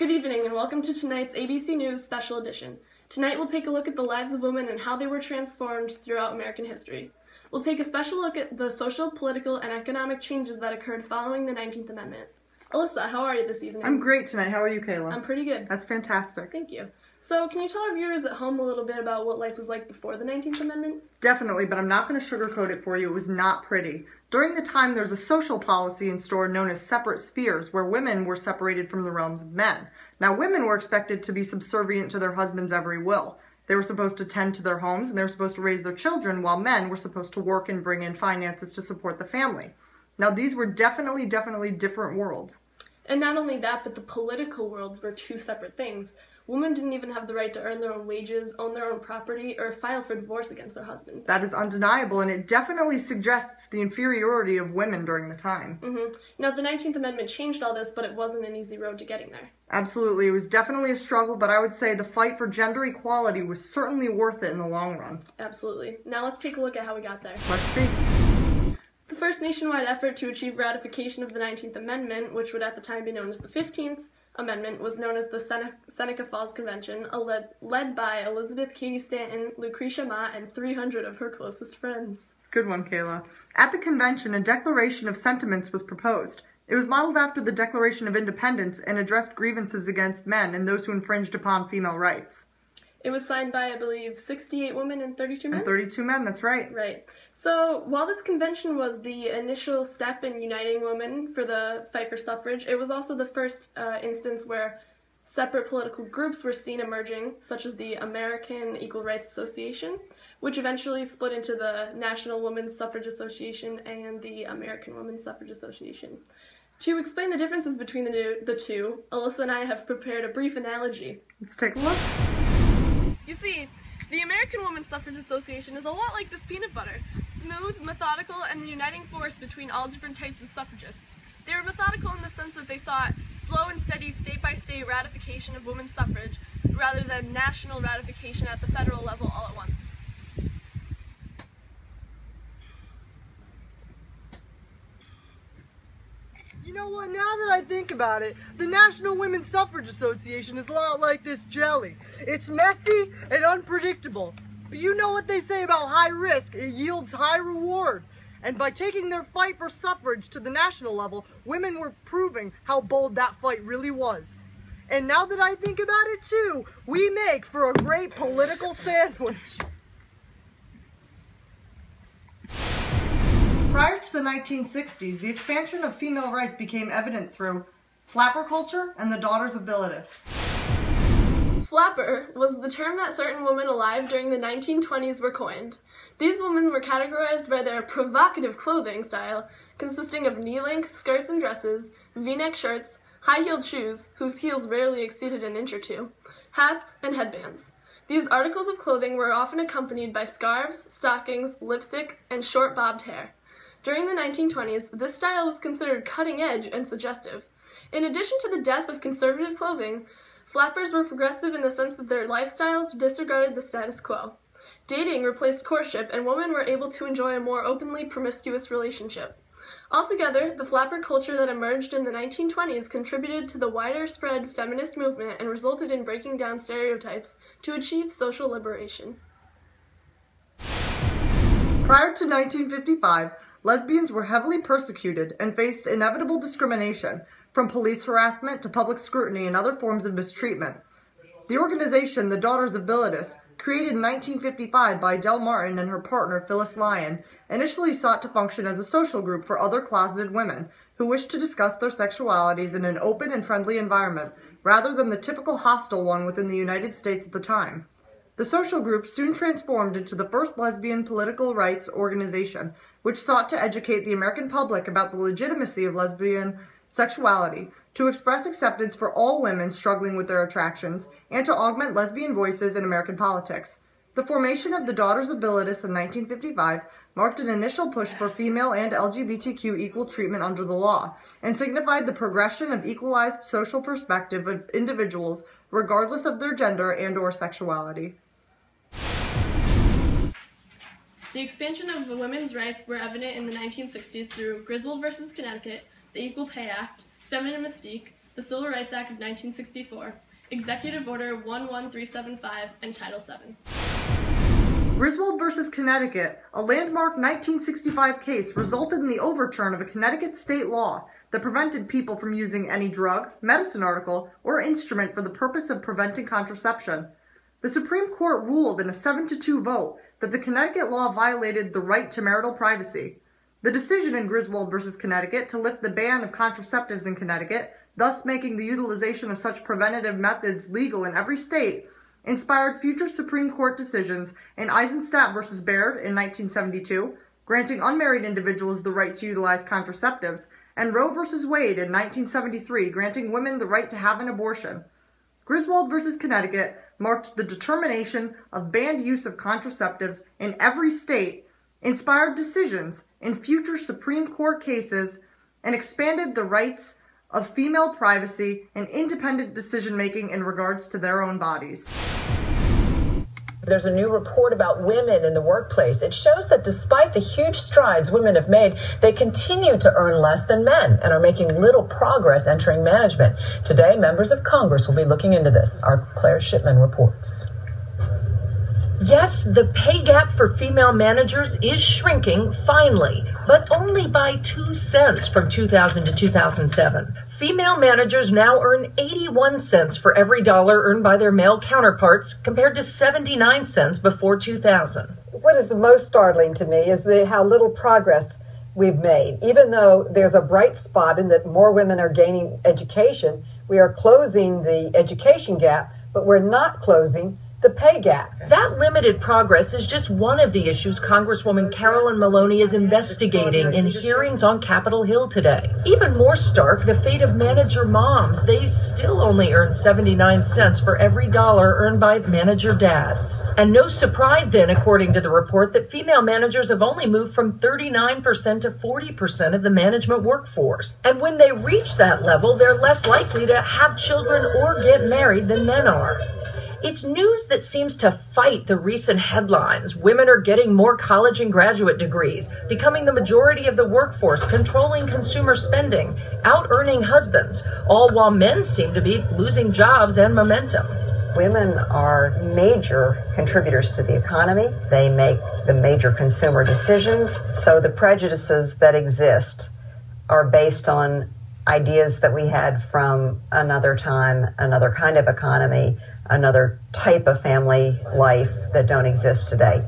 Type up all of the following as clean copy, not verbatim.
Good evening and welcome to tonight's ABC News Special Edition. Tonight we'll take a look at the lives of women and how they were transformed throughout American history. We'll take a special look at the social, political, and economic changes that occurred following the 19th Amendment. Alissa, how are you this evening? I'm great tonight. How are you, Kayla? I'm pretty good. That's fantastic. Thank you. So, can you tell our viewers at home a little bit about what life was like before the 19th Amendment? Definitely, but I'm not going to sugarcoat it for you. It was not pretty. During the time, there's a social policy in store known as separate spheres, where women were separated from the realms of men. Now, women were expected to be subservient to their husband's every will. They were supposed to tend to their homes, and they were supposed to raise their children, while men were supposed to work and bring in finances to support the family. Now, these were definitely different worlds. And not only that, but the political worlds were two separate things. Women didn't even have the right to earn their own wages, own their own property, or file for divorce against their husband. That is undeniable, and it definitely suggests the inferiority of women during the time. Now, the 19th Amendment changed all this, but it wasn't an easy road to getting there. Absolutely. It was definitely a struggle, but I would say the fight for gender equality was certainly worth it in the long run. Absolutely. Now let's take a look at how we got there. Let's see. The first nationwide effort to achieve ratification of the 19th Amendment, which would at the time be known as the 15th Amendment, was known as the Seneca Falls Convention, led by Elizabeth Cady Stanton, Lucretia Mott, and 300 of her closest friends. Good one, Kayla. At the convention, a Declaration of Sentiments was proposed. It was modeled after the Declaration of Independence and addressed grievances against men and those who infringed upon female rights. It was signed by, I believe, 68 women and 32 men? And 32 men, that's right. Right. So, while this convention was the initial step in uniting women for the fight for suffrage, it was also the first instance where separate political groups were seen emerging, such as the American Equal Rights Association, which eventually split into the National Women's Suffrage Association and the American Women's Suffrage Association. To explain the differences between the two, Alissa and I have prepared a brief analogy. Let's take a look. You see, the American Women's Suffrage Association is a lot like this peanut butter, smooth, methodical, and the uniting force between all different types of suffragists. They were methodical in the sense that they sought slow and steady state-by-state ratification of women's suffrage rather than national ratification at the federal level all at once. You know what, now that I think about it, the National Women's Suffrage Association is a lot like this jelly. It's messy and unpredictable. But you know what they say about high risk, it yields high reward. And by taking their fight for suffrage to the national level, women were proving how bold that fight really was. And now that I think about it too, we make for a great political sandwich. Prior to the 1960s, the expansion of female rights became evident through flapper culture and the Daughters of Bilitis. Flapper was the term that certain women alive during the 1920s were coined. These women were categorized by their provocative clothing style, consisting of knee-length skirts and dresses, V-neck shirts, high-heeled shoes, whose heels rarely exceeded an inch or two, hats, and headbands. These articles of clothing were often accompanied by scarves, stockings, lipstick, and short bobbed hair. During the 1920s, this style was considered cutting-edge and suggestive. In addition to the death of conservative clothing, flappers were progressive in the sense that their lifestyles disregarded the status quo. Dating replaced courtship, and women were able to enjoy a more openly promiscuous relationship. Altogether, the flapper culture that emerged in the 1920s contributed to the wider spread feminist movement and resulted in breaking down stereotypes to achieve social liberation. Prior to 1955, lesbians were heavily persecuted and faced inevitable discrimination, from police harassment to public scrutiny and other forms of mistreatment. The organization, the Daughters of Bilitis, created in 1955 by Del Martin and her partner Phyllis Lyon, initially sought to function as a social group for other closeted women who wished to discuss their sexualities in an open and friendly environment, rather than the typical hostile one within the United States at the time. The social group soon transformed into the first lesbian political rights organization, which sought to educate the American public about the legitimacy of lesbian sexuality, to express acceptance for all women struggling with their attractions, and to augment lesbian voices in American politics. The formation of the Daughters of Bilitis in 1955 marked an initial push for female and LGBTQ equal treatment under the law, and signified the progression of equalized social perspective of individuals regardless of their gender and/or sexuality. The expansion of women's rights were evident in the 1960s through Griswold v. Connecticut, the Equal Pay Act, feminine mystique, the Civil Rights Act of 1964, Executive Order 11375, and Title VII. Griswold v. Connecticut, a landmark 1965 case, resulted in the overturn of a Connecticut state law that prevented people from using any drug, medicine article, or instrument for the purpose of preventing contraception. The Supreme Court ruled in a 7-2 vote that the Connecticut law violated the right to marital privacy. The decision in Griswold v. Connecticut to lift the ban of contraceptives in Connecticut, thus making the utilization of such preventative methods legal in every state, inspired future Supreme Court decisions in Eisenstadt v. Baird in 1972, granting unmarried individuals the right to utilize contraceptives, and Roe v. Wade in 1973, granting women the right to have an abortion. Griswold v. Connecticut marked the determination of banned use of contraceptives in every state, inspired decisions in future Supreme Court cases, and expanded the rights of female privacy and independent decision-making in regards to their own bodies. There's a new report about women in the workplace. It shows that despite the huge strides women have made, they continue to earn less than men and are making little progress entering management. Today, members of Congress will be looking into this. Our Claire Shipman reports. Yes, the pay gap for female managers is shrinking, finally, but only by 2 cents from 2000 to 2007. Female managers now earn 81 cents for every dollar earned by their male counterparts, compared to 79 cents before 2000. What is the most startling to me is how little progress we've made. Even though there's a bright spot in that more women are gaining education, we are closing the education gap, but we're not closing the pay gap. That limited progress is just one of the issues Congresswoman Carolyn Maloney is investigating in hearings on Capitol Hill today. Even more stark, the fate of manager moms. They still only earn 79 cents for every dollar earned by manager dads. And no surprise then, according to the report, that female managers have only moved from 39% to 40% of the management workforce. And when they reach that level, they're less likely to have children or get married than men are. It's news that seems to fight the recent headlines. Women are getting more college and graduate degrees, becoming the majority of the workforce, controlling consumer spending, out-earning husbands, all while men seem to be losing jobs and momentum. Women are major contributors to the economy. They make the major consumer decisions. So the prejudices that exist are based on ideas that we had from another time, another kind of economy, another type of family life that don't exist today.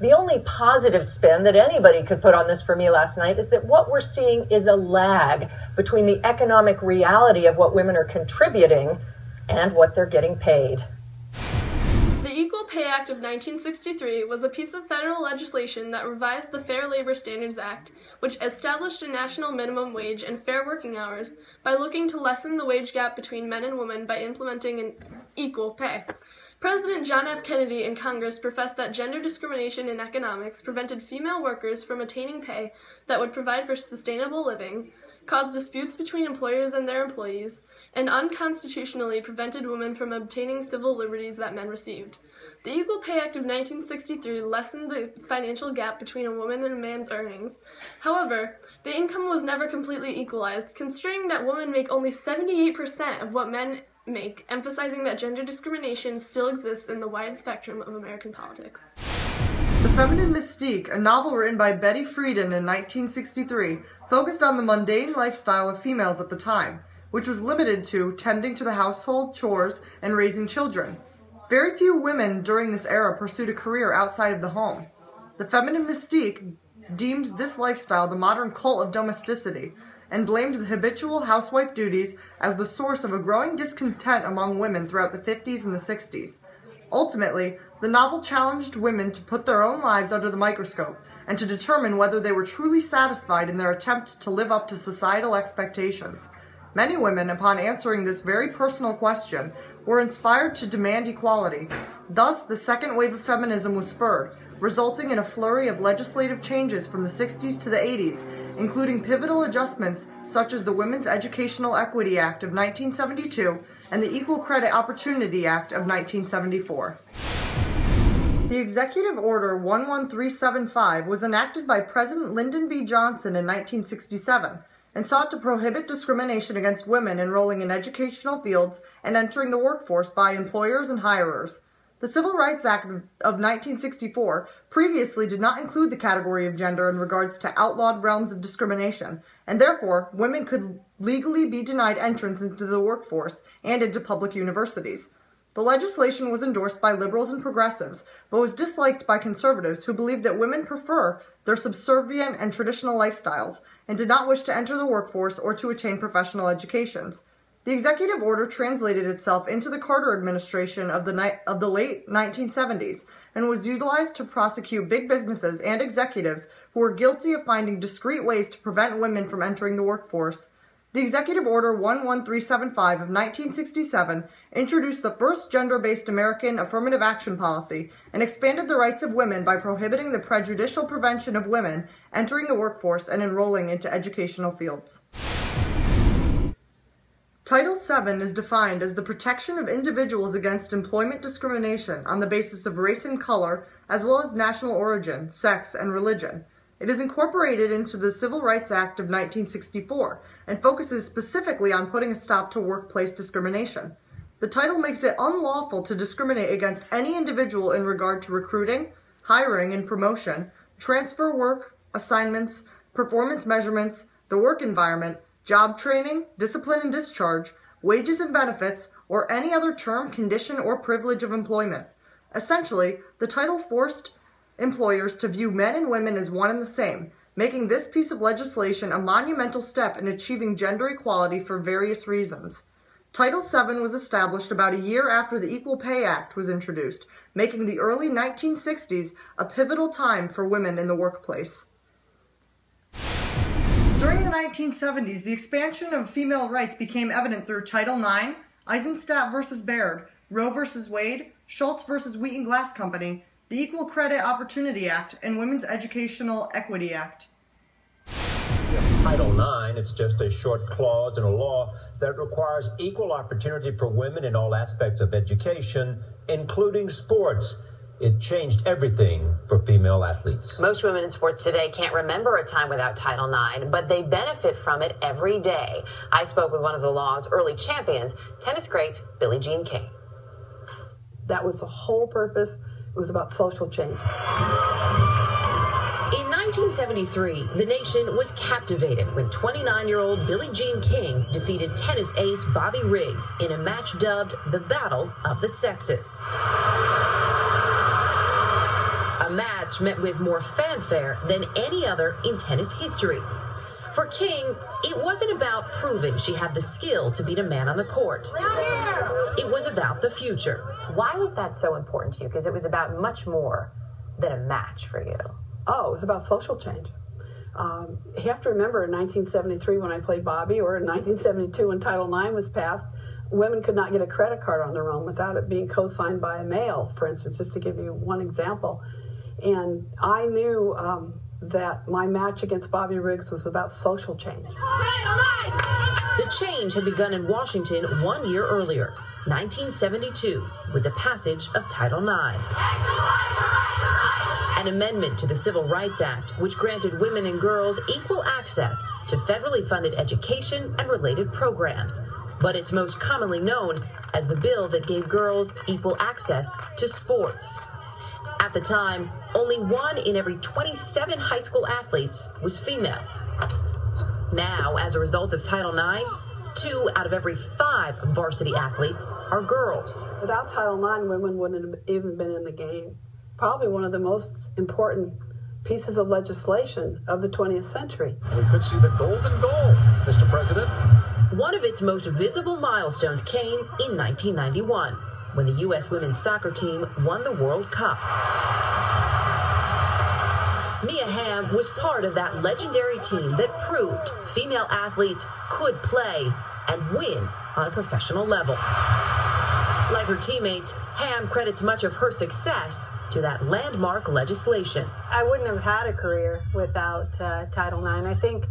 The only positive spin that anybody could put on this for me last night is that what we're seeing is a lag between the economic reality of what women are contributing and what they're getting paid. The Equal Pay Act of 1963 was a piece of federal legislation that revised the Fair Labor Standards Act, which established a national minimum wage and fair working hours by looking to lessen the wage gap between men and women by implementing an equal pay. President John F. Kennedy in Congress professed that gender discrimination in economics prevented female workers from attaining pay that would provide for sustainable living, caused disputes between employers and their employees, and unconstitutionally prevented women from obtaining civil liberties that men received. The Equal Pay Act of 1963 lessened the financial gap between a woman and a man's earnings. However, the income was never completely equalized, considering that women make only 78% of what men make, emphasizing that gender discrimination still exists in the wide spectrum of American politics. The Feminine Mystique, a novel written by Betty Friedan in 1963, focused on the mundane lifestyle of females at the time, which was limited to tending to the household chores and raising children. Very few women during this era pursued a career outside of the home. The Feminine Mystique deemed this lifestyle the modern cult of domesticity, and blamed the habitual housewife duties as the source of a growing discontent among women throughout the 50s and the 60s. Ultimately, the novel challenged women to put their own lives under the microscope and to determine whether they were truly satisfied in their attempt to live up to societal expectations. Many women, upon answering this very personal question, were inspired to demand equality. Thus, the second wave of feminism was spurred, resulting in a flurry of legislative changes from the 60s to the 80s, including pivotal adjustments such as the Women's Educational Equity Act of 1972 and the Equal Credit Opportunity Act of 1974. The Executive Order 11375 was enacted by President Lyndon B. Johnson in 1967 and sought to prohibit discrimination against women enrolling in educational fields and entering the workforce by employers and hirers. The Civil Rights Act of 1964 previously did not include the category of gender in regards to outlawed realms of discrimination, and therefore women could legally be denied entrance into the workforce and into public universities. The legislation was endorsed by liberals and progressives, but was disliked by conservatives who believed that women prefer their subservient and traditional lifestyles and did not wish to enter the workforce or to attain professional educations. The executive order translated itself into the Carter administration of the late 1970s and was utilized to prosecute big businesses and executives who were guilty of finding discreet ways to prevent women from entering the workforce. The Executive Order 11375 of 1967 introduced the first gender-based American affirmative action policy and expanded the rights of women by prohibiting the prejudicial prevention of women entering the workforce and enrolling into educational fields. Title VII is defined as the protection of individuals against employment discrimination on the basis of race and color, as well as national origin, sex, and religion. It is incorporated into the Civil Rights Act of 1964 and focuses specifically on putting a stop to workplace discrimination. The title makes it unlawful to discriminate against any individual in regard to recruiting, hiring and promotion, transfer work, assignments, performance measurements, the work environment, job training, discipline and discharge, wages and benefits, or any other term, condition, or privilege of employment. Essentially, the title forced employers to view men and women as one and the same, making this piece of legislation a monumental step in achieving gender equality for various reasons. Title VII was established about a year after the Equal Pay Act was introduced, making the early 1960s a pivotal time for women in the workplace. During the 1970s, the expansion of female rights became evident through Title IX, Eisenstadt v. Baird, Roe v. Wade, Schultz v. Wheaton Glass Company, the Equal Credit Opportunity Act, and Women's Educational Equity Act. Title IX, it's just a short clause in a law that requires equal opportunity for women in all aspects of education, including sports. It changed everything for female athletes. Most women in sports today can't remember a time without Title IX, but they benefit from it every day. I spoke with one of the law's early champions, tennis great Billie Jean King. That was the whole purpose. It was about social change. In 1973, the nation was captivated when 29-year-old Billie Jean King defeated tennis ace Bobby Riggs in a match dubbed the Battle of the Sexes. A match met with more fanfare than any other in tennis history. For King, it wasn't about proving she had the skill to beat a man on the court. It was about the future. Why was that so important to you? Because it was about much more than a match for you. Oh, it was about social change. You have to remember in 1973 when I played Bobby, or in 1972 when Title IX was passed, women could not get a credit card on their own without it being co-signed by a male, for instance, just to give you one example. And I knew that my match against Bobby Riggs was about social change. The change had begun in Washington 1 year earlier, 1972, with the passage of Title IX. An amendment to the Civil Rights Act, which granted women and girls equal access to federally funded education and related programs. But it's most commonly known as the bill that gave girls equal access to sports. At the time, only 1 in every 27 high school athletes was female. Now, as a result of Title IX, 2 out of every 5 varsity athletes are girls. Without Title IX, women wouldn't have even been in the game. Probably one of the most important pieces of legislation of the 20th century. We could see the golden goal, Mr. President. One of its most visible milestones came in 1991, when the U.S. women's soccer team won the World Cup. Mia Hamm was part of that legendary team that proved female athletes could play and win on a professional level. Like her teammates, Hamm credits much of her success to that landmark legislation. I wouldn't have had a career without Title IX. I think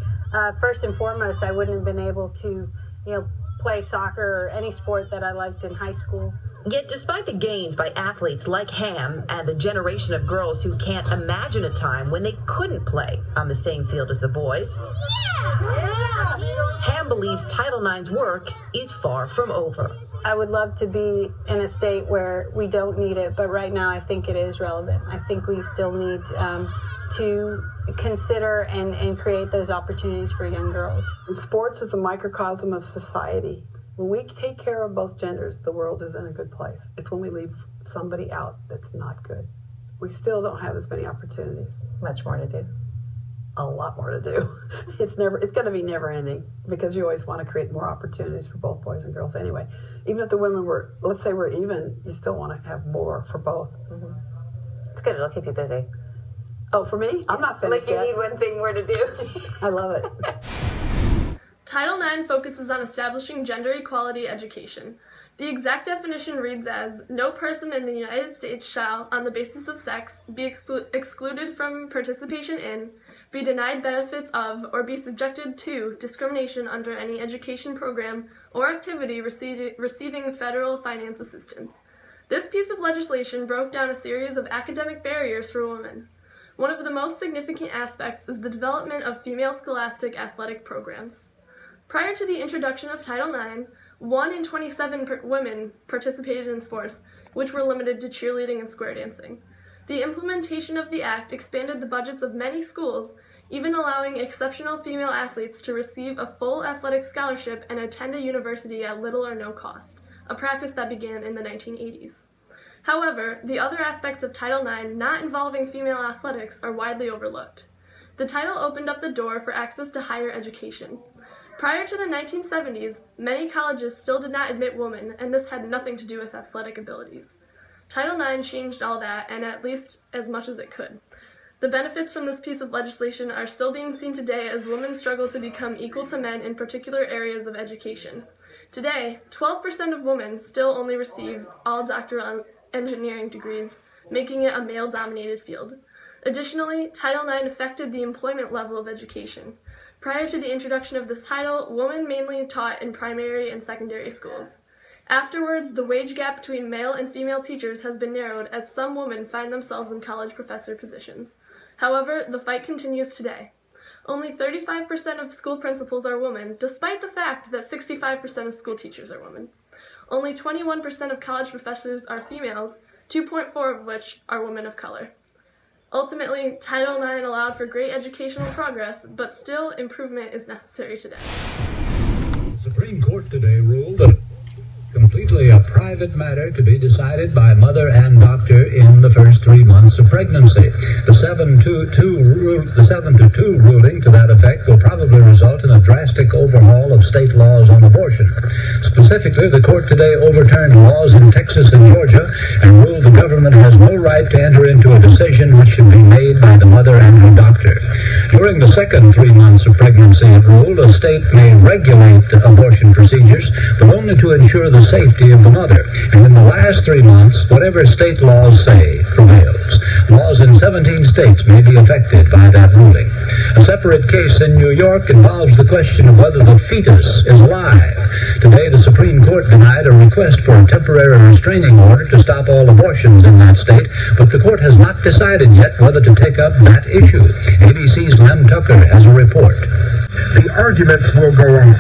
first and foremost, I wouldn't have been able to, play soccer or any sport that I liked in high school Yet despite the gains by athletes like Ham and the generation of girls who can't imagine a time when they couldn't play on the same field as the boys, Ham believes Title IX's work is far from over. I would love to be in a state where we don't need it, but right now I think it is relevant. I think we still need to consider and create those opportunities for young girls. Sports is a microcosm of society. When we take care of both genders, the world is in a good place. It's when we leave somebody out that's not good. We still don't have as many opportunities. Much more to do. A lot more to do. It's going to be never ending because you always want to create more opportunities for both boys and girls anyway. Even if the women were, let's say we're even, you still want to have more for both. Mm-hmm. It's good. It'll keep you busy. Oh, for me? I'm not finished yet. Like you need one thing more to do. I love it. Title IX focuses on establishing gender equality education. The exact definition reads as, no person in the United States shall, on the basis of sex, be excluded from participation in, be denied benefits of, or be subjected to discrimination under any education program or activity receiving federal finance assistance. This piece of legislation broke down a series of academic barriers for women. One of the most significant aspects is the development of female scholastic athletic programs. Prior to the introduction of Title IX, 1 in 27 women participated in sports, which were limited to cheerleading and square dancing. The implementation of the act expanded the budgets of many schools, even allowing exceptional female athletes to receive a full athletic scholarship and attend a university at little or no cost, a practice that began in the 1980s. However, the other aspects of Title IX not involving female athletics are widely overlooked. The title opened up the door for access to higher education. Prior to the 1970s, many colleges still did not admit women, and this had nothing to do with athletic abilities. Title IX changed all that, and at least as much as it could. The benefits from this piece of legislation are still being seen today as women struggle to become equal to men in particular areas of education. Today, 12% of women still only receive all doctoral engineering degrees, making it a male-dominated field. Additionally, Title IX affected the employment level of education. Prior to the introduction of this title, women mainly taught in primary and secondary schools. Afterwards, the wage gap between male and female teachers has been narrowed as some women find themselves in college professor positions. However, the fight continues today. Only 35% of school principals are women, despite the fact that 65% of school teachers are women. Only 21% of college professors are females, 2.4 of which are women of color. Ultimately, Title IX allowed for great educational progress, but still improvement is necessary today. The Supreme Court today ruled that completely a private matter to be decided by mother and doctor in the first 3 months of pregnancy. The 7-2 ruling to that effect will probably result in a drastic overhaul of state laws on abortion. Specifically, the court today overturned laws in Texas and Georgia and ruled the government has no right to enter into a decision which should be made by the mother and her doctor. During the second 3 months of pregnancy, it ruled a state may regulate abortion procedures, but only to ensure the safety of the mother. And in the last 3 months, whatever state laws say prevails. Laws in 17 states may be affected by that ruling. A separate case in New York involves the question of whether the fetus is alive. Today, the Supreme Court denied a request for a temporary restraining order to stop all abortions in that state, but the court has not decided yet whether to take up that issue. ABC's Len Tucker has a report. The arguments will go on,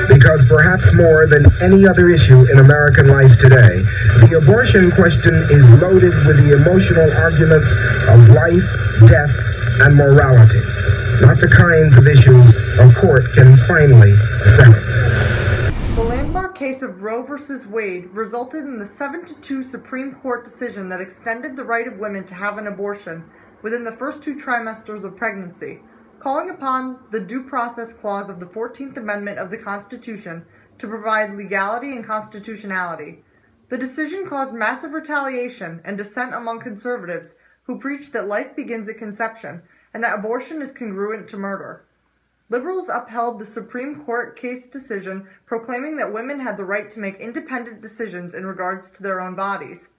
because perhaps more than any other issue in American life today, the abortion question is loaded with the emotional arguments of life, death, and morality, not the kinds of issues a court can finally settle. The landmark case of Roe v. Wade resulted in the 7-2 Supreme Court decision that extended the right of women to have an abortion within the first 2 trimesters of pregnancy, calling upon the Due Process Clause of the 14th Amendment of the Constitution to provide legality and constitutionality. The decision caused massive retaliation and dissent among conservatives who preach that life begins at conception and that abortion is congruent to murder. Liberals upheld the Supreme Court case decision, proclaiming that women had the right to make independent decisions in regards to their own bodies.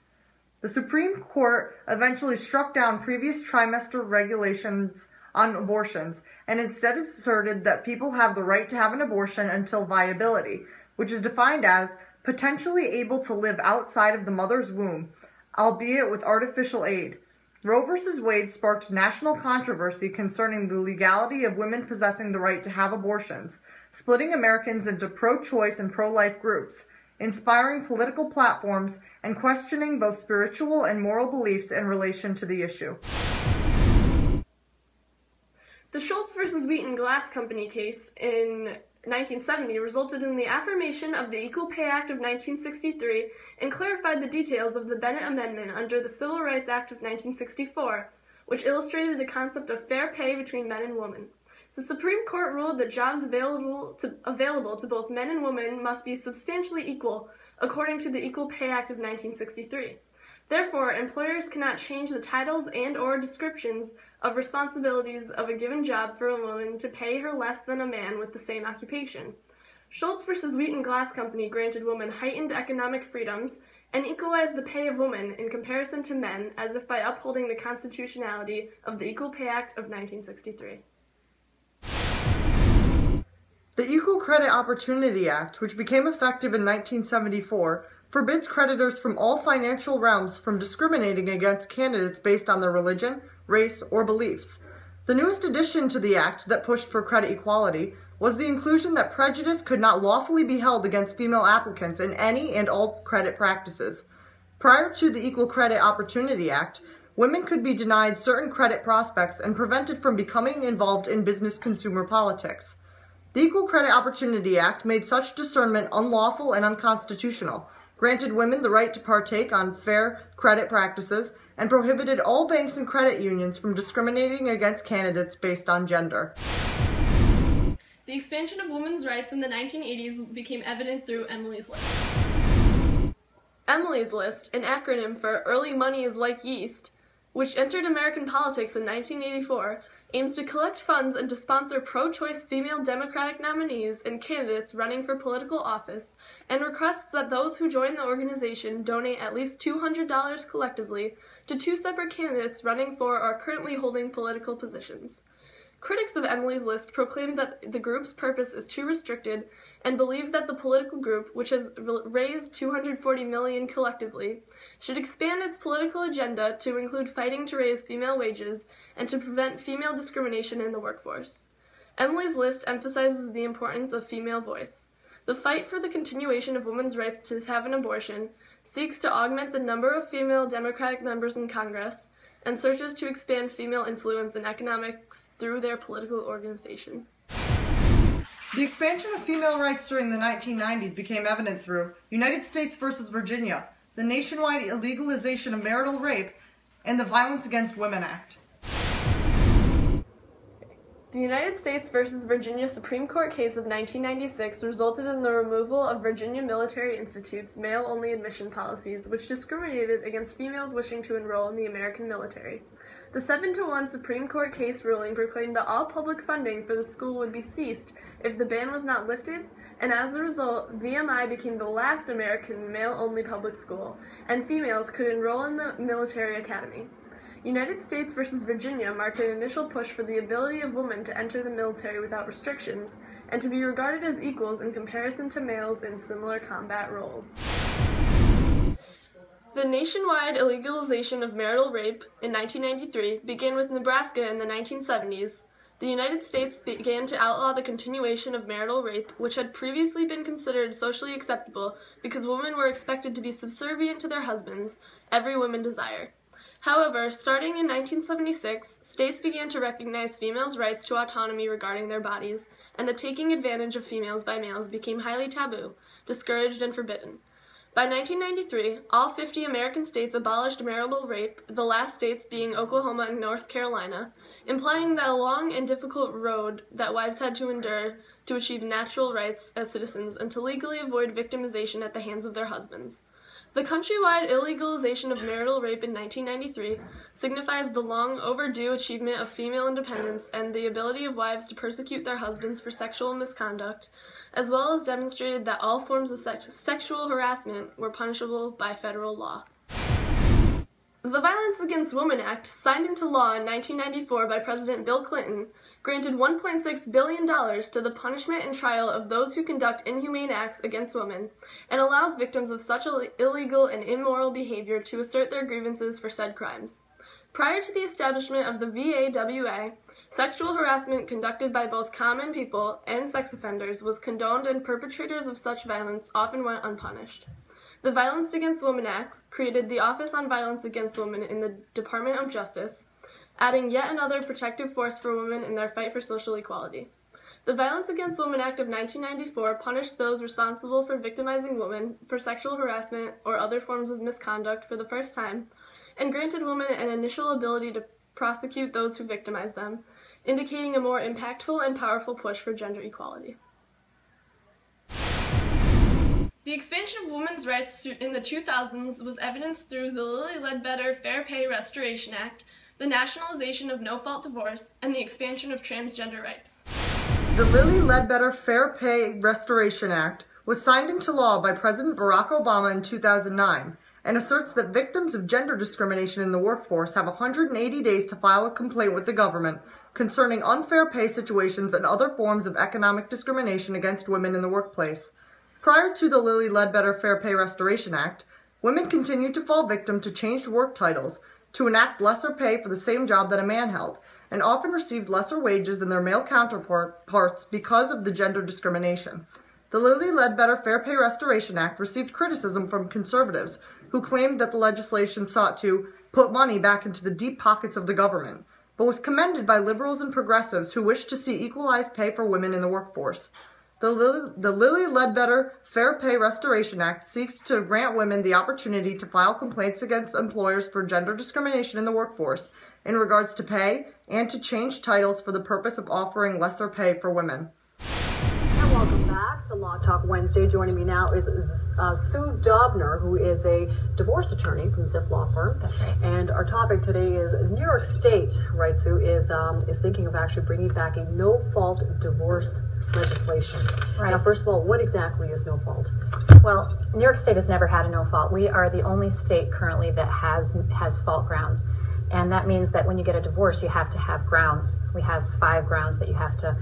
The Supreme Court eventually struck down previous trimester regulations on abortions, and instead asserted that people have the right to have an abortion until viability, which is defined as potentially able to live outside of the mother's womb, albeit with artificial aid. Roe v. Wade sparked national controversy concerning the legality of women possessing the right to have abortions, splitting Americans into pro-choice and pro-life groups, inspiring political platforms, and questioning both spiritual and moral beliefs in relation to the issue. The Schultz versus Wheaton Glass Company case in 1970 resulted in the affirmation of the Equal Pay Act of 1963 and clarified the details of the Bennett Amendment under the Civil Rights Act of 1964, which illustrated the concept of fair pay between men and women. The Supreme Court ruled that jobs available to both men and women must be substantially equal, according to the Equal Pay Act of 1963. Therefore, employers cannot change the titles and/or descriptions of responsibilities of a given job for a woman to pay her less than a man with the same occupation. Schultz versus Wheaton Glass Company granted women heightened economic freedoms and equalized the pay of women in comparison to men as if by upholding the constitutionality of the Equal Pay Act of 1963. The Equal Credit Opportunity Act, which became effective in 1974, forbids creditors from all financial realms from discriminating against candidates based on their religion, race, or beliefs. The newest addition to the act that pushed for credit equality was the inclusion that prejudice could not lawfully be held against female applicants in any and all credit practices. Prior to the Equal Credit Opportunity Act, women could be denied certain credit prospects and prevented from becoming involved in business consumer politics. The Equal Credit Opportunity Act made such discernment unlawful and unconstitutional, granted women the right to partake on fair credit practices, and prohibited all banks and credit unions from discriminating against candidates based on gender. The expansion of women's rights in the 1980s became evident through Emily's List. Emily's List, an acronym for Early Money is Like Yeast, which entered American politics in 1984, aims to collect funds and to sponsor pro-choice female Democratic nominees and candidates running for political office, and requests that those who join the organization donate at least $200 collectively to two separate candidates running for or currently holding political positions. Critics of Emily's List proclaimed that the group's purpose is too restricted and believe that the political group, which has raised $240 million collectively, should expand its political agenda to include fighting to raise female wages and to prevent female discrimination in the workforce. Emily's List emphasizes the importance of female voice. The fight for the continuation of women's rights to have an abortion seeks to augment the number of female Democratic members in Congress and searches to expand female influence in economics through their political organization. The expansion of female rights during the 1990s became evident through United States versus Virginia, the nationwide illegalization of marital rape, and the Violence Against Women Act. The United States versus Virginia Supreme Court case of 1996 resulted in the removal of Virginia Military Institute's male-only admission policies, which discriminated against females wishing to enroll in the American military. The 7-1 Supreme Court case ruling proclaimed that all public funding for the school would be ceased if the ban was not lifted, and as a result, VMI became the last American male-only public school, and females could enroll in the military academy. United States versus Virginia marked an initial push for the ability of women to enter the military without restrictions, and to be regarded as equals in comparison to males in similar combat roles. The nationwide illegalization of marital rape in 1993 began with Nebraska in the 1970s. The United States began to outlaw the continuation of marital rape, which had previously been considered socially acceptable because women were expected to be subservient to their husbands, every woman desire. However, starting in 1976, states began to recognize females' rights to autonomy regarding their bodies, and the taking advantage of females by males became highly taboo, discouraged, and forbidden. By 1993, all 50 American states abolished marital rape, the last states being Oklahoma and North Carolina, implying that a long and difficult road that wives had to endure to achieve natural rights as citizens and to legally avoid victimization at the hands of their husbands. The countrywide illegalization of marital rape in 1993 signifies the long overdue achievement of female independence and the ability of wives to persecute their husbands for sexual misconduct, as well as demonstrated that all forms of sexual harassment were punishable by federal law. The Violence Against Women Act, signed into law in 1994 by President Bill Clinton, granted $1.6 billion to the punishment and trial of those who conduct inhumane acts against women, and allows victims of such illegal and immoral behavior to assert their grievances for said crimes. Prior to the establishment of the VAWA, sexual harassment conducted by both common people and sex offenders was condoned, and perpetrators of such violence often went unpunished. The Violence Against Women Act created the Office on Violence Against Women in the Department of Justice, adding yet another protective force for women in their fight for social equality. The Violence Against Women Act of 1994 punished those responsible for victimizing women for sexual harassment or other forms of misconduct for the first time, and granted women an initial ability to prosecute those who victimized them, indicating a more impactful and powerful push for gender equality. The expansion of women's rights in the 2000s was evidenced through the Lilly Ledbetter Fair Pay Restoration Act, the nationalization of no-fault divorce, and the expansion of transgender rights. The Lilly Ledbetter Fair Pay Restoration Act was signed into law by President Barack Obama in 2009 and asserts that victims of gender discrimination in the workforce have 180 days to file a complaint with the government concerning unfair pay situations and other forms of economic discrimination against women in the workplace. Prior to the Lilly Ledbetter Fair Pay Restoration Act, women continued to fall victim to changed work titles to enact lesser pay for the same job that a man held, and often received lesser wages than their male counterparts because of the gender discrimination. The Lilly Ledbetter Fair Pay Restoration Act received criticism from conservatives who claimed that the legislation sought to put money back into the deep pockets of the government, but was commended by liberals and progressives who wished to see equalized pay for women in the workforce. The Lilly Ledbetter Fair Pay Restoration Act seeks to grant women the opportunity to file complaints against employers for gender discrimination in the workforce in regards to pay and to change titles for the purpose of offering lesser pay for women. And welcome back to Law Talk Wednesday. Joining me now is Sue Dobner, who is a divorce attorney from Ziff Law Firm. That's right. And our topic today is New York State, right, Sue, is thinking of actually bringing back a no-fault divorce legislation. Right. Now, first of all, what exactly is no fault? Well, New York State has never had a no fault. We are the only state currently that has fault grounds. And that means that when you get a divorce, you have to have grounds. We have 5 grounds that you have to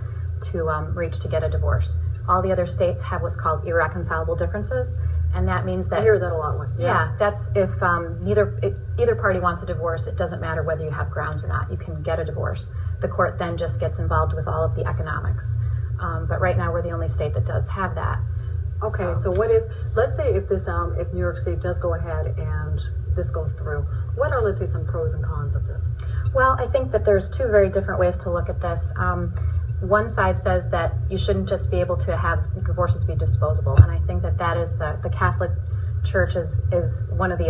reach to get a divorce. All the other states have what's called irreconcilable differences, and that means that... I hear that a lot. Yeah, that's if either party wants a divorce, it doesn't matter whether you have grounds or not. You can get a divorce. The court then just gets involved with all of the economics. But right now, we're the only state that does have that. Okay, so what is, let's say if this, if New York State does go ahead and this goes through, what are, let's say, some pros and cons of this? Well, I think that there's 2 very different ways to look at this. One side says that you shouldn't just be able to have divorces be disposable, and I think that that is the Catholic Church is one of the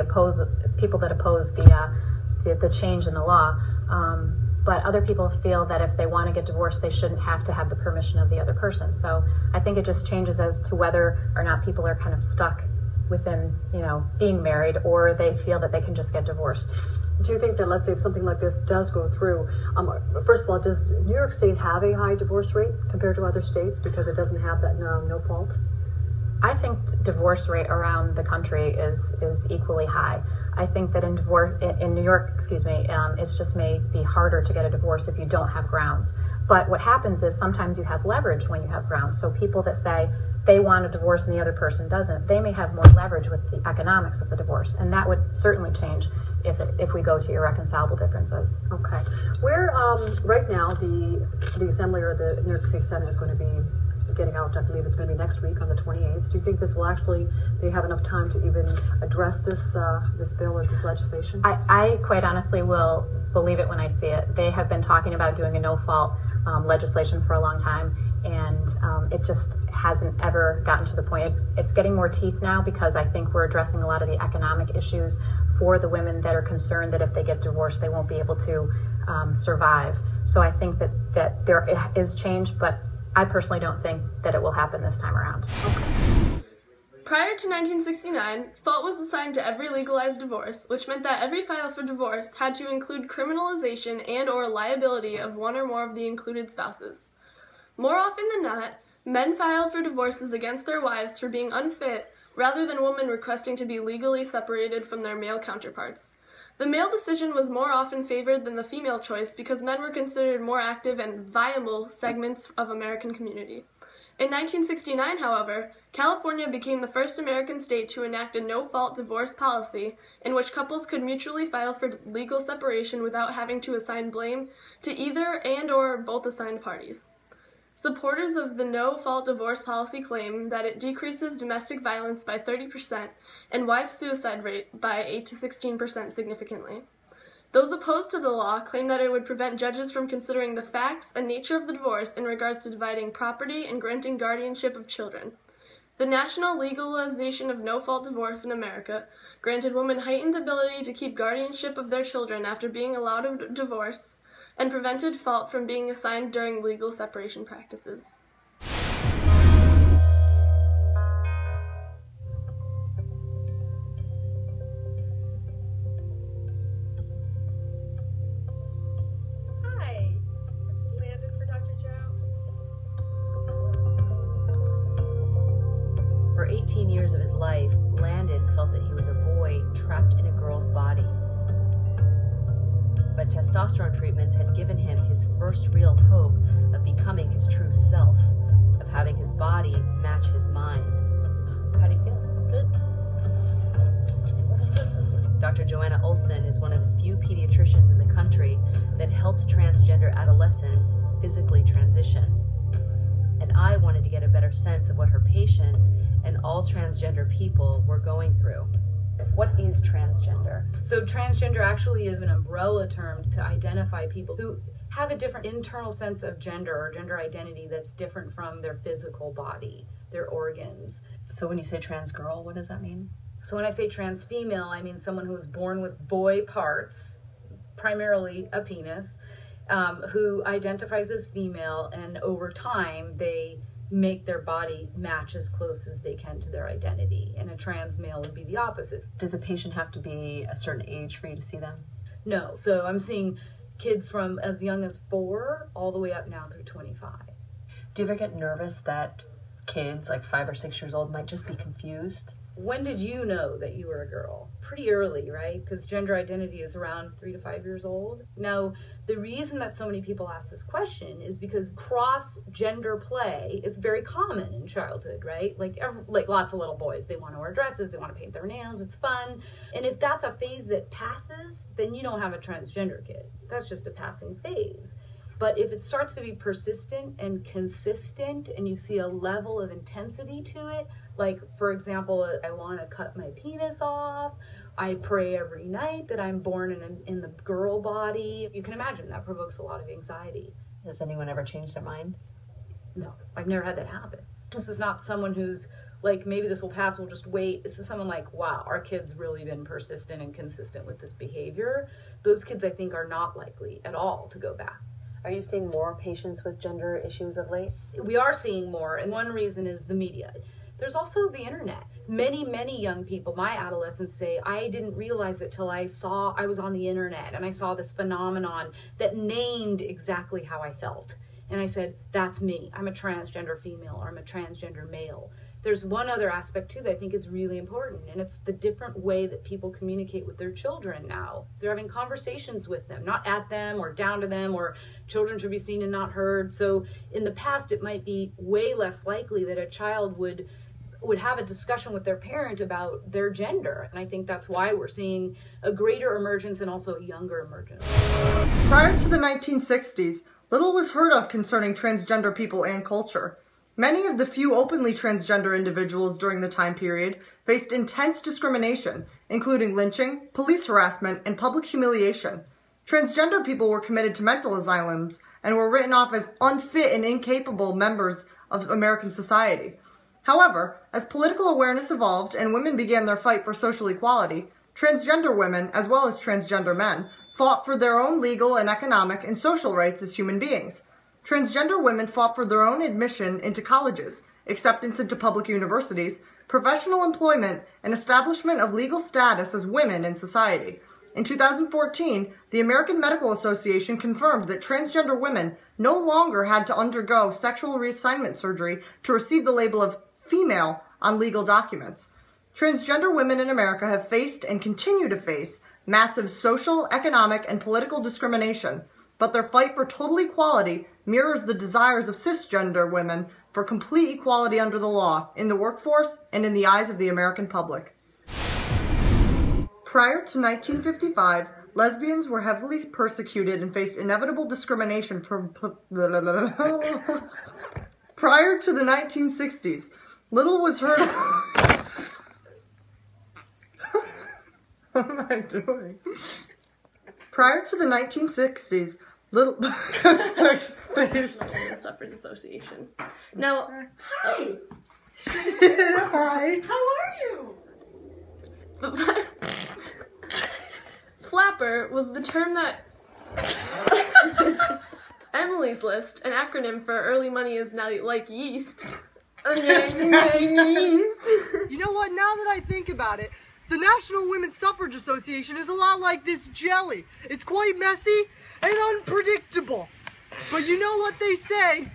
people that oppose the change in the law. But other people feel that if they want to get divorced, they shouldn't have to have the permission of the other person. So I think it just changes as to whether or not people are kind of stuck within, being married, or they feel that they can just get divorced. Do you think that, let's say, if something like this does go through, first of all, does New York State have a high divorce rate compared to other states because it doesn't have that no fault? I think divorce rate around the country is equally high. I think that in New York, it's just may be harder to get a divorce if you don't have grounds. But what happens is sometimes you have leverage when you have grounds. So people that say they want a divorce and the other person doesn't, they may have more leverage with the economics of the divorce, and that would certainly change if we go to irreconcilable differences. Okay. Where right now the Assembly or the New York State Senate is going to be getting out, I believe it's going to be next week on the 28th. Do you think this will actually, they have enough time to even address this this bill or this legislation? I quite honestly will believe it when I see it. They have been talking about doing a no-fault legislation for a long time, and it just hasn't ever gotten to the point. It's getting more teeth now because I think we're addressing a lot of the economic issues for the women that are concerned that if they get divorced, they won't be able to survive. So I think that there is change, but I personally don't think that it will happen this time around. Prior to 1969, fault was assigned to every legalized divorce, which meant that every file for divorce had to include criminalization and/or liability of one or more of the included spouses. More often than not, men filed for divorces against their wives for being unfit, rather than women requesting to be legally separated from their male counterparts. The male decision was more often favored than the female choice because men were considered more active and viable segments of American community. In 1969, however, California became the first American state to enact a no-fault divorce policy in which couples could mutually file for legal separation without having to assign blame to either and/or both assigned parties. Supporters of the no-fault divorce policy claim that it decreases domestic violence by 30% and wife suicide rate by 8 to 16% significantly. Those opposed to the law claim that it would prevent judges from considering the facts and nature of the divorce in regards to dividing property and granting guardianship of children. The national legalization of no-fault divorce in America granted women heightened ability to keep guardianship of their children after being allowed a divorce, and prevented fault from being assigned during legal separation practices. Hi, it's Landon for Dr. Joe. For 18 years of his life, Landon felt that he was a boy trapped in a girl's body. But testosterone treatments had given him his first real hope of becoming his true self, of having his body match his mind. How do you feel? Good. Dr. Joanna Olson is one of the few pediatricians in the country that helps transgender adolescents physically transition. And I wanted to get a better sense of what her patients and all transgender people were going through. What is transgender? So transgender actually is an umbrella term to identify people who have a different internal sense of gender or gender identity that's different from their physical body, their organs. So when you say trans girl, what does that mean? So when I say trans female, I mean someone who was born with boy parts, primarily a penis, who identifies as female, and over time they make their body match as close as they can to their identity. And a trans male would be the opposite. Does a patient have to be a certain age for you to see them? No. So I'm seeing kids from as young as 4 all the way up now through 25. Do you ever get nervous that kids like 5 or 6 years old might just be confused? When did you know that you were a girl? Pretty early, right? Because gender identity is around 3 to 5 years old. Now, the reason that so many people ask this question is because cross-gender play is very common in childhood, right? Like lots of little boys, they want to wear dresses, they want to paint their nails, it's fun. And if that's a phase that passes, then you don't have a transgender kid. That's just a passing phase. But if it starts to be persistent and consistent and you see a level of intensity to it, like, for example, I want to cut my penis off, I pray every night that I'm born in the girl body, you can imagine that provokes a lot of anxiety. Has anyone ever changed their mind? No, I've never had that happen. This is not someone who's like, maybe this will pass, we'll just wait. This is someone like, wow, our kid's really been persistent and consistent with this behavior. Those kids, I think, are not likely at all to go back. Are you seeing more patients with gender issues of late? We are seeing more, and one reason is the media. There's also the internet. Many, many young people, my adolescents, say, I didn't realize it till I was on the internet and I saw this phenomenon that named exactly how I felt. And I said, that's me. I'm a transgender female, or I'm a transgender male. There's one other aspect too that I think is really important, and it's the different way that people communicate with their children now. They're having conversations with them, not at them or down to them, or children should be seen and not heard. So in the past, it might be way less likely that a child would have a discussion with their parent about their gender. And I think that's why we're seeing a greater emergence and also a younger emergence. Prior to the 1960s, little was heard of concerning transgender people and culture. Many of the few openly transgender individuals during the time period faced intense discrimination, including lynching, police harassment, and public humiliation. Transgender people were committed to mental asylums and were written off as unfit and incapable members of American society. However, as political awareness evolved and women began their fight for social equality, transgender women, as well as transgender men, fought for their own legal and economic and social rights as human beings. Transgender women fought for their own admission into colleges, acceptance into public universities, professional employment, and establishment of legal status as women in society. In 2014, the American Medical Association confirmed that transgender women no longer had to undergo sexual reassignment surgery to receive the label of female on legal documents. Transgender women in America have faced and continue to face massive social, economic, and political discrimination, but their fight for total equality mirrors the desires of cisgender women for complete equality under the law, in the workforce, and in the eyes of the American public. Prior to 1955, lesbians were heavily persecuted and faced inevitable discrimination from... Prior to the 1960s, little was heard... What am I doing? Prior to the 1960s, little... Suffrage Association. Now... Hi! Hi. How are you? Flapper was the term that... Emily's List, an acronym for early money is now like yeast. You know what, now that I think about it, the National Women's Suffrage Association is a lot like this jelly. It's quite messy and unpredictable. But you know what they say?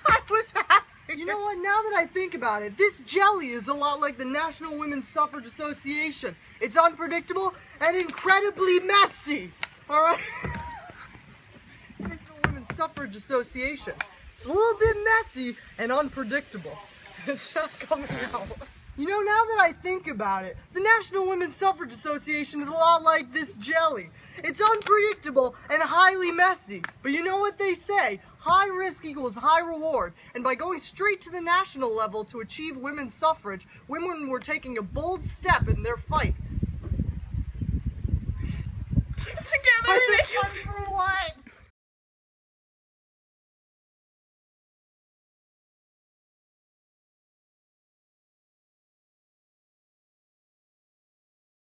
I was happy. You know what, now that I think about it, this jelly is a lot like the National Women's Suffrage Association. It's unpredictable and incredibly messy. Alright? National Women's Suffrage Association. It's a little bit messy and unpredictable. It's not coming out. You know, now that I think about it, the National Women's Suffrage Association is a lot like this jelly. It's unpredictable and highly messy. But you know what they say? High risk equals high reward. And by going straight to the national level to achieve women's suffrage, women were taking a bold step in their fight. Together we make for what?